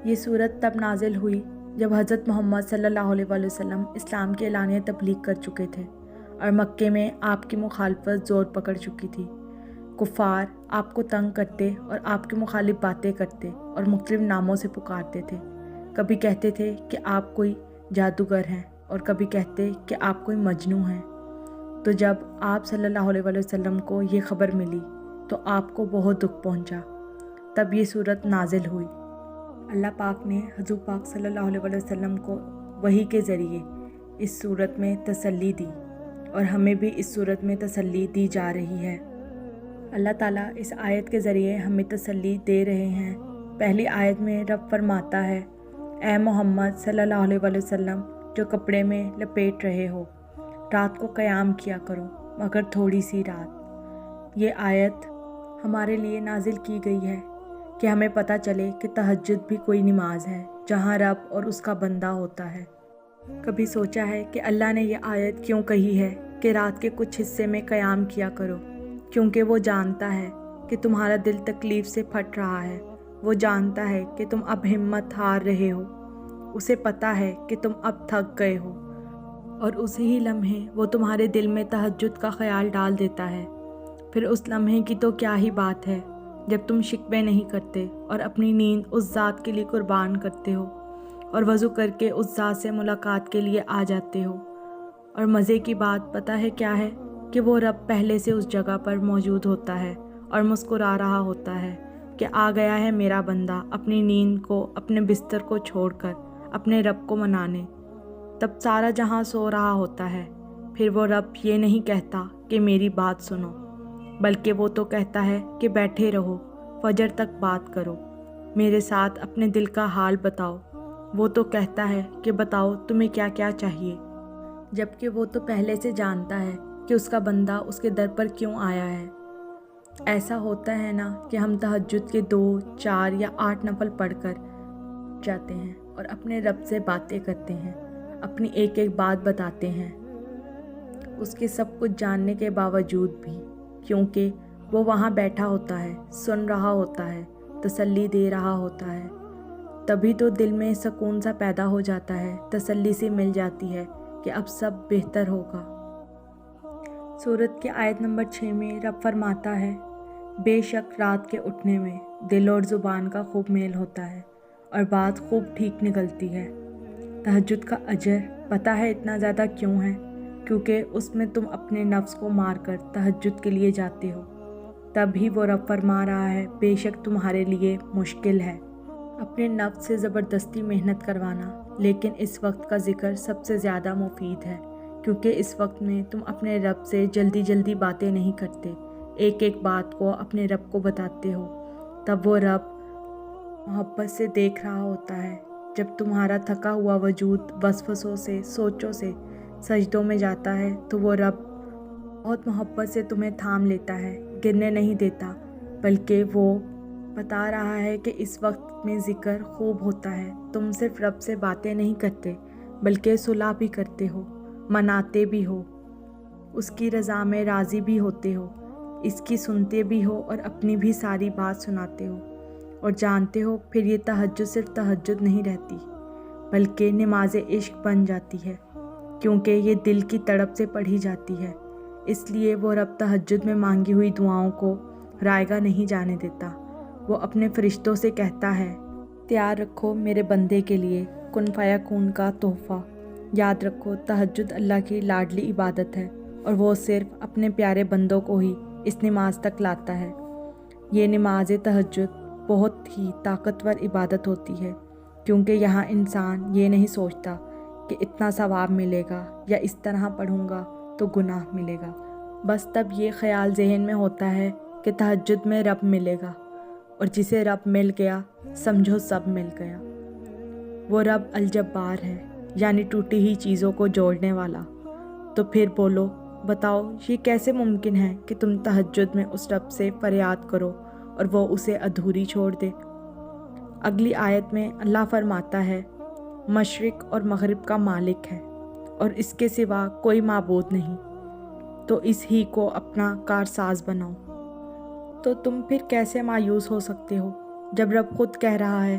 یہ صورت تب نازل ہوئی جب حضرت محمد صلی اللہ علیہ وسلم اسلام کی اعلانیہ تبلیغ کر چکے تھے اور مکے میں آپ کی مخالفت زور پکڑ چکی تھی۔ کفار آپ کو تنگ کرتے اور آپ کے مخالف باتیں کرتے اور مختلف ناموں سے پکارتے تھے۔ کبھی کہتے تھے کہ آپ کوئی جادوگر ہیں اور کبھی کہتے کہ آپ کوئی مجنوں ہیں۔ تو جب آپ صلی اللہ علیہ وسلم کو یہ خبر ملی تو آپ کو بہت دکھ پہنچا۔ تب یہ صورت نازل ہوئی۔ اللہ پاک نے حضور پاک صلی اللہ علیہ وسلم کو وحی کے ذریعے اس صورت میں تسلی دی اور ہمیں بھی اس صورت میں تسلی دی جا رہی ہے۔ اللہ تعالیٰ اس آیت کے ذریعے ہمیں تسلی دے رہے ہیں۔ پہلی آیت میں رب فرماتا ہے، اے محمد صلی اللہ علیہ وسلم جو کپڑے میں لپیٹ رہے ہو، رات کو قیام کیا کرو مگر تھوڑی سی رات۔ یہ آیت ہمارے لیے نازل کی گئی ہے کہ ہمیں پتہ چلے کہ تہجد بھی کوئی نماز ہے جہاں رب اور اس کا بندہ ہوتا ہے۔ کبھی سوچا ہے کہ اللہ نے یہ آیت کیوں کہی ہے کہ رات کے کچھ حصے میں قیام کیا کرو؟ کیونکہ وہ جانتا ہے کہ تمہارا دل تکلیف سے پھٹ رہا ہے، وہ جانتا ہے کہ تم اب ہمت ہار رہے ہو، اسے پتہ ہے کہ تم اب تھک گئے ہو، اور اسی ہی لمحے وہ تمہارے دل میں تہجد کا خیال ڈال دیتا ہے۔ پھر اس لمحے کی تو کیا ہی بات ہے جب تم شکوے نہیں کرتے اور اپنی نیند اس ذات کے لیے قربان کرتے ہو اور وضو کر کے اس ذات سے ملاقات کے لیے آ جاتے ہو۔ اور مزے کی بات پتہ ہے کیا ہے کہ وہ رب پہلے سے اس جگہ پر موجود ہوتا ہے اور مسکرا رہا ہوتا ہے کہ آ گیا ہے میرا بندہ اپنی نیند کو، اپنے بستر کو چھوڑ کر اپنے رب کو منانے۔ تب سارا جہاں سو رہا ہوتا ہے، پھر وہ رب یہ نہیں کہتا کہ میری بات سنو، بلکہ وہ تو کہتا ہے کہ بیٹھے رہو، فجر تک بات کرو، میرے ساتھ اپنے دل کا حال بتاؤ۔ وہ تو کہتا ہے کہ بتاؤ تمہیں کیا کیا چاہیے، جبکہ وہ تو پہلے سے جانتا ہے کہ اس کا بندہ اس کے در پر کیوں آیا ہے۔ ایسا ہوتا ہے نا کہ ہم تہجد کے 2، 4 یا 8 نفل پڑھ کر جاتے ہیں اور اپنے رب سے باتیں کرتے ہیں، اپنی ایک ایک بات بتاتے ہیں، اس کے سب کچھ جاننے کے باوجود بھی، کیونکہ وہ وہاں بیٹھا ہوتا ہے، سن رہا ہوتا ہے، تسلی دے رہا ہوتا ہے۔ تبھی تو دل میں سکون سا پیدا ہو جاتا ہے، تسلی سی مل جاتی ہے کہ اب سب بہتر ہوگا۔ سورت کی آیت نمبر 6 میں رب فرماتا ہے، بے شک رات کے اٹھنے میں دل اور زبان کا خوب میل ہوتا ہے اور بات خوب ٹھیک نکلتی ہے۔ تہجد کا اجر پتہ ہے اتنا زیادہ کیوں ہے؟ کیونکہ اس میں تم اپنے نفس کو مار کر تہجد کے لیے جاتے ہو۔ تب ہی وہ رب فرما رہا ہے، بے شک تمہارے لیے مشکل ہے اپنے نفس سے زبردستی محنت کروانا، لیکن اس وقت کا ذکر سب سے زیادہ مفید ہے، کیونکہ اس وقت میں تم اپنے رب سے جلدی جلدی باتیں نہیں کرتے، ایک ایک بات کو اپنے رب کو بتاتے ہو۔ تب وہ رب محبت سے دیکھ رہا ہوتا ہے۔ جب تمہارا تھکا ہوا وجود وسوسوں سے، سوچوں سے سجدوں میں جاتا ہے تو وہ رب بہت محبت سے تمہیں تھام لیتا ہے، گرنے نہیں دیتا، بلکہ وہ بتا رہا ہے کہ اس وقت میں ذکر خوب ہوتا ہے، تم صرف رب سے باتیں نہیں کرتے بلکہ صلح بھی کرتے ہو، مناتے بھی ہو، اس کی رضا میں راضی بھی ہوتے ہو، اس کی سنتے بھی ہو اور اپنی بھی ساری بات سناتے ہو، اور جانتے ہو پھر یہ تہجد صرف تہجد نہیں رہتی بلکہ نماز عشق بن جاتی ہے، کیونکہ یہ دل کی تڑپ سے پڑھی جاتی ہے۔ اس لیے وہ رب تہجد میں مانگی ہوئی دعاؤں کو رائگاں نہیں جانے دیتا۔ وہ اپنے فرشتوں سے کہتا ہے، تیار رکھو میرے بندے کے لیے کن فیکون کا تحفہ۔ یاد رکھو تہجد اللہ کی لاڈلی عبادت ہے اور وہ صرف اپنے پیارے بندوں کو ہی اس نماز تک لاتا ہے۔ یہ نماز تہجد بہت ہی طاقتور عبادت ہوتی ہے، کیونکہ یہاں انسان یہ نہیں سوچتا کہ اتنا ثواب ملے گا یا اس طرح پڑھوں گا تو گناہ ملے گا، بس تب یہ خیال ذہن میں ہوتا ہے کہ تہجد میں رب ملے گا، اور جسے رب مل گیا سمجھو سب مل گیا۔ وہ رب الجبار ہے، یعنی ٹوٹی ہوئی چیزوں کو جوڑنے والا۔ تو پھر بولو، بتاؤ یہ کیسے ممکن ہے کہ تم تہجد میں اس رب سے فریاد کرو اور وہ اسے ادھوری چھوڑ دے؟ اگلی آیت میں اللہ فرماتا ہے، مشرق اور مغرب کا مالک ہے اور اس کے سوا کوئی معبود نہیں، تو اس ہی کو اپنا کارساز بناؤ۔ تو تم پھر کیسے مایوس ہو سکتے ہو جب رب خود کہہ رہا ہے